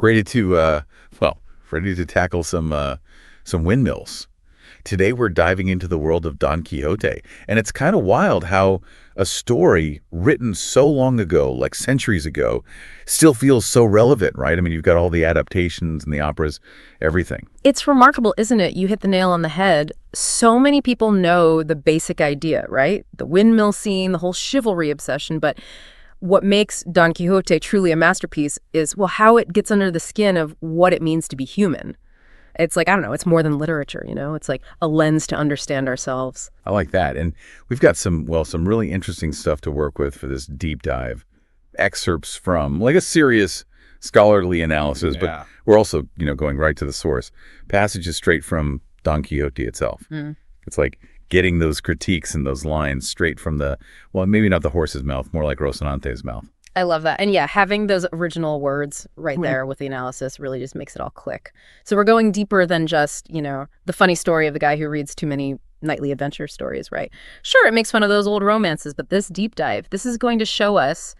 ready to ready to tackle some windmills. Today we're diving into the world of Don Quixote, and it's kind of wild how a story written so long ago, like centuries ago, still feels so relevant, right? I mean, you've got all the adaptations and the operas, everything. It's remarkable, isn't it? You hit the nail on the head. So many people know the basic idea, right? The windmill scene, the whole chivalry obsession, but what makes Don Quixote truly a masterpiece is, well, how it gets under the skin of what it means to be human. It's like, I don't know, it's more than literature, you know? It's like a lens to understand ourselves. I like that. And we've got some really interesting stuff to work with for this deep dive. Excerpts from, like, a serious scholarly analysis, but we're also, going right to the source. Passages straight from Don Quixote itself. It's like getting those critiques and those lines straight from maybe not the horse's mouth, more like Rocinante's mouth. I love that. And yeah, having those original words right there with the analysis really just makes it all click. So we're going deeper than just, the funny story of the guy who reads too many nightly adventure stories, right? Sure, it makes fun of those old romances, but this deep dive, this is going to show us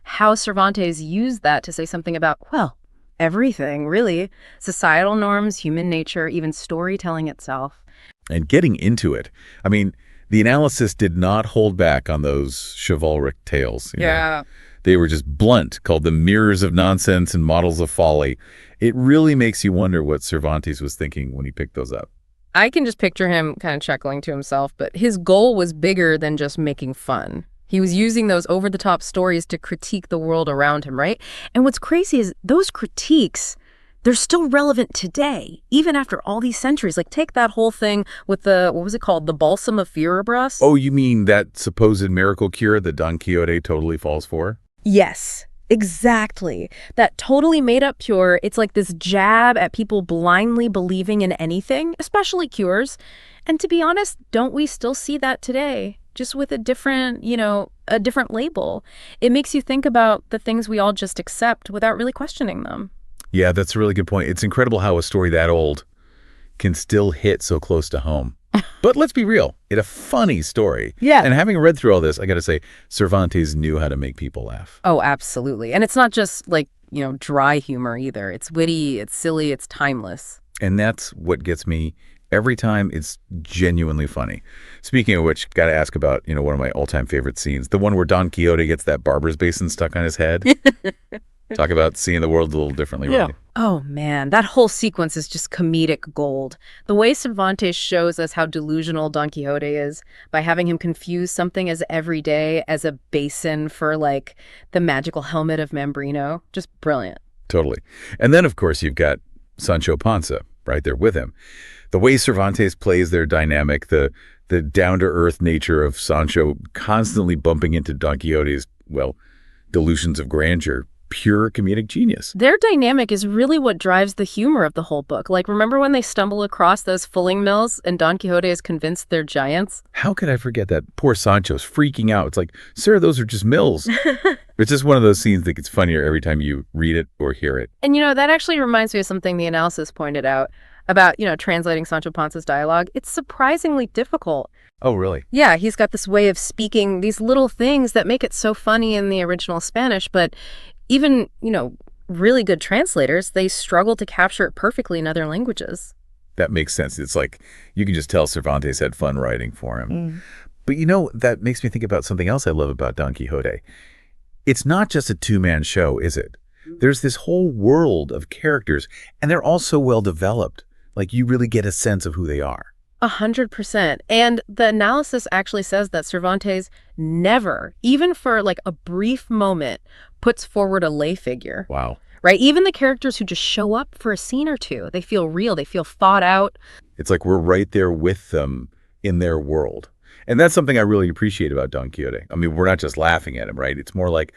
how Cervantes used that to say something about, well, everything, really. Societal norms, human nature, even storytelling itself. And getting into it. I mean, the analysis did not hold back on those chivalric tales. You know? They were just blunt, called the mirrors of nonsense and models of folly. It really makes you wonder what Cervantes was thinking when he picked those up. I can just picture him kind of chuckling to himself, but his goal was bigger than just making fun. He was using those over-the-top stories to critique the world around him, right? And what's crazy is those critiques, they're still relevant today, even after all these centuries. Like, take that whole thing with what was it called? The balsam of Fierabras? Oh, you mean that supposed miracle cure that Don Quixote totally falls for? Yes, exactly. That totally made-up cure, it's like this jab at people blindly believing in anything, especially cures. And to be honest, don't we still see that today? Just with a different label. It makes you think about the things we all just accept without really questioning them. Yeah, that's a really good point. It's incredible how a story that old can still hit so close to home. But let's be real. It's a funny story. Yeah. And having read through all this, I got to say, Cervantes knew how to make people laugh. Oh, absolutely. And it's not just like, dry humor either. It's witty, it's silly, it's timeless. And that's what gets me every time. It's genuinely funny. Speaking of which, got to ask about, one of my all-time favorite scenes, the one where Don Quixote gets that barber's basin stuck on his head. Talk about seeing the world a little differently, right? Oh, man, that whole sequence is just comedic gold. The way Cervantes shows us how delusional Don Quixote is by having him confuse something as everyday as a basin for, like, the magical helmet of Mambrino. Just brilliant. Totally. And then, of course, you've got Sancho Panza right there with him. The way Cervantes plays their dynamic, the down-to-earth nature of Sancho constantly bumping into Don Quixote's, delusions of grandeur, pure comedic genius. Their dynamic is really what drives the humor of the whole book. Like, remember when they stumble across those fulling mills and Don Quixote is convinced they're giants? How could I forget that? Poor Sancho's freaking out. It's like, sir, those are just mills. It's just one of those scenes that gets funnier every time you read it or hear it. And, that actually reminds me of something the analysis pointed out about, translating Sancho Panza's dialogue. It's surprisingly difficult. Oh, really? Yeah, he's got this way of speaking these little things that make it so funny in the original Spanish, but even, really good translators, they struggle to capture it perfectly in other languages. That makes sense. It's like you can just tell Cervantes had fun writing for him. But, that makes me think about something else I love about Don Quixote. It's not just a two-man show, is it? There's this whole world of characters, and they're all so well developed. Like, you really get a sense of who they are. 100%. And the analysis actually says that Cervantes never, even for like a brief moment, puts forward a lay figure. Wow. Right? Even the characters who just show up for a scene or two, they feel real, they feel thought out. It's like we're right there with them in their world. And that's something I really appreciate about Don Quixote. I mean, we're not just laughing at him, right? It's more like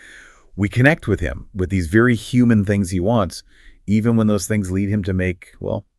we connect with him, with these very human things he wants, even when those things lead him to make,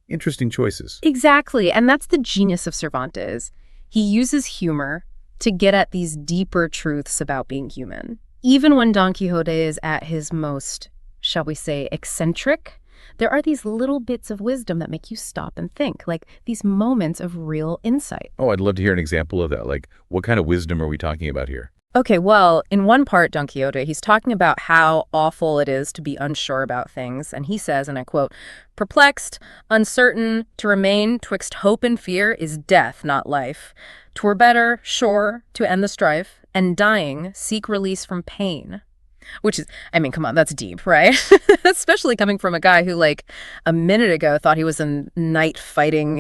interesting choices. Exactly. And that's the genius of Cervantes. He uses humor to get at these deeper truths about being human. Even when Don Quixote is at his most, shall we say, eccentric, there are these little bits of wisdom that make you stop and think, like these moments of real insight. Oh, I'd love to hear an example of that. Like, what kind of wisdom are we talking about here? Okay, well, in one part, Don Quixote, he's talking about how awful it is to be unsure about things. And he says, and I quote, "Perplexed, uncertain, to remain twixt hope and fear is death, not life. 'Twere better, sure, to end the strife, and dying, seek release from pain." Which is, I mean, come on, that's deep, right? Especially coming from a guy who, like, a minute ago thought he was a knight fighting,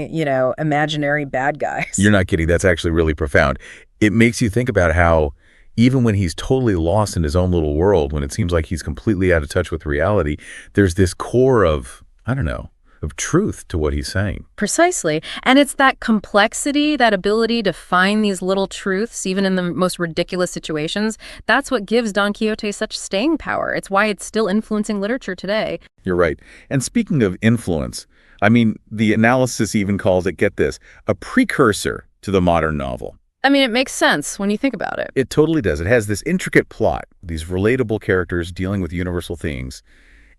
imaginary bad guys. You're not kidding. That's actually really profound. It makes you think about how even when he's totally lost in his own little world, when it seems like he's completely out of touch with reality, there's this core of, I don't know, of truth to what he's saying. Precisely. And it's that complexity, that ability to find these little truths, even in the most ridiculous situations, that's what gives Don Quixote such staying power. It's why it's still influencing literature today. You're right. And speaking of influence, I mean, the analysis even calls it, get this, a precursor to the modern novel. I mean, it makes sense when you think about it. It totally does. It has this intricate plot, these relatable characters dealing with universal themes.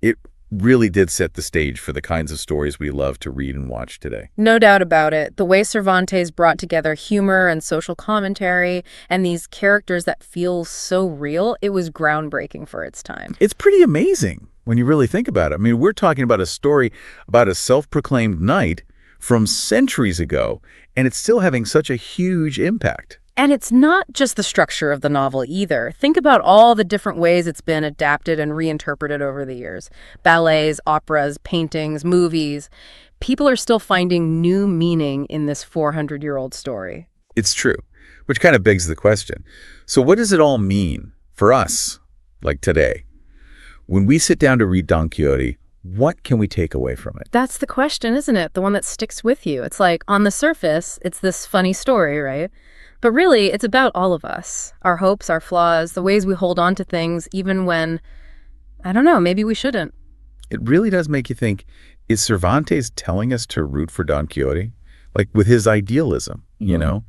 It really did set the stage for the kinds of stories we love to read and watch today. No doubt about it. The way Cervantes brought together humor and social commentary and these characters that feel so real, it was groundbreaking for its time. It's pretty amazing when you really think about it. I mean, we're talking about a story about a self-proclaimed knight from centuries ago, and it's still having such a huge impact. And it's not just the structure of the novel either. Think about all the different ways it's been adapted and reinterpreted over the years. Ballets, operas, paintings, movies. People are still finding new meaning in this 400-year-old story. It's true, which kind of begs the question. So what does it all mean for us, like today? When we sit down to read Don Quixote, what can we take away from it? That's the question, isn't it? The one that sticks with you. It's like, on the surface, it's this funny story, right? But really, it's about all of us. Our hopes, our flaws, the ways we hold on to things, even when, I don't know, maybe we shouldn't. It really does make you think, is Cervantes telling us to root for Don Quixote? Like with his idealism, you know?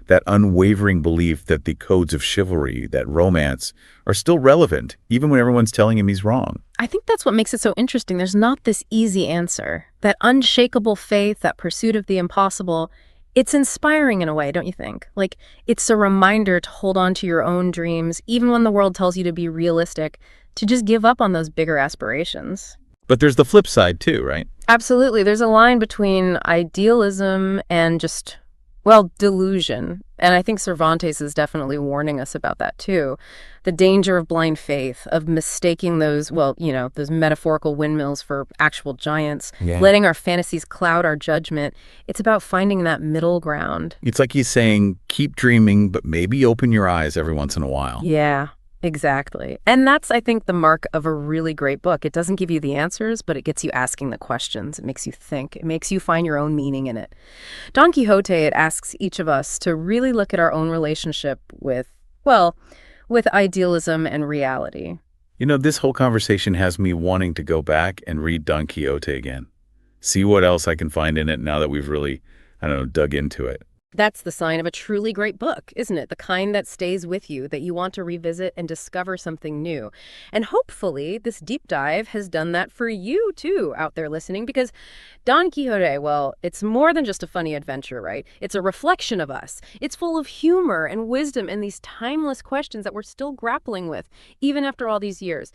That unwavering belief that the codes of chivalry, that romance, are still relevant, even when everyone's telling him he's wrong. I think that's what makes it so interesting. There's not this easy answer. That unshakable faith, that pursuit of the impossible, it's inspiring in a way, don't you think? Like, it's a reminder to hold on to your own dreams, even when the world tells you to be realistic, to just give up on those bigger aspirations. But there's the flip side too, right? Absolutely. There's a line between idealism and just, well, delusion. And I think Cervantes is definitely warning us about that too. The danger of blind faith, of mistaking those, well, those metaphorical windmills for actual giants, letting our fantasies cloud our judgment. It's about finding that middle ground. It's like he's saying, keep dreaming, but maybe open your eyes every once in a while. Yeah. Exactly. And that's, I think, the mark of a really great book. It doesn't give you the answers, but it gets you asking the questions. It makes you think. It makes you find your own meaning in it. Don Quixote, it asks each of us to really look at our own relationship with, well, with idealism and reality. You know, this whole conversation has me wanting to go back and read Don Quixote again. See what else I can find in it now that we've really, I don't know, dug into it. That's the sign of a truly great book, isn't it? The kind that stays with you, that you want to revisit and discover something new. And hopefully this deep dive has done that for you too out there listening, because Don Quixote, well, it's more than just a funny adventure, right? It's a reflection of us. It's full of humor and wisdom and these timeless questions that we're still grappling with, even after all these years.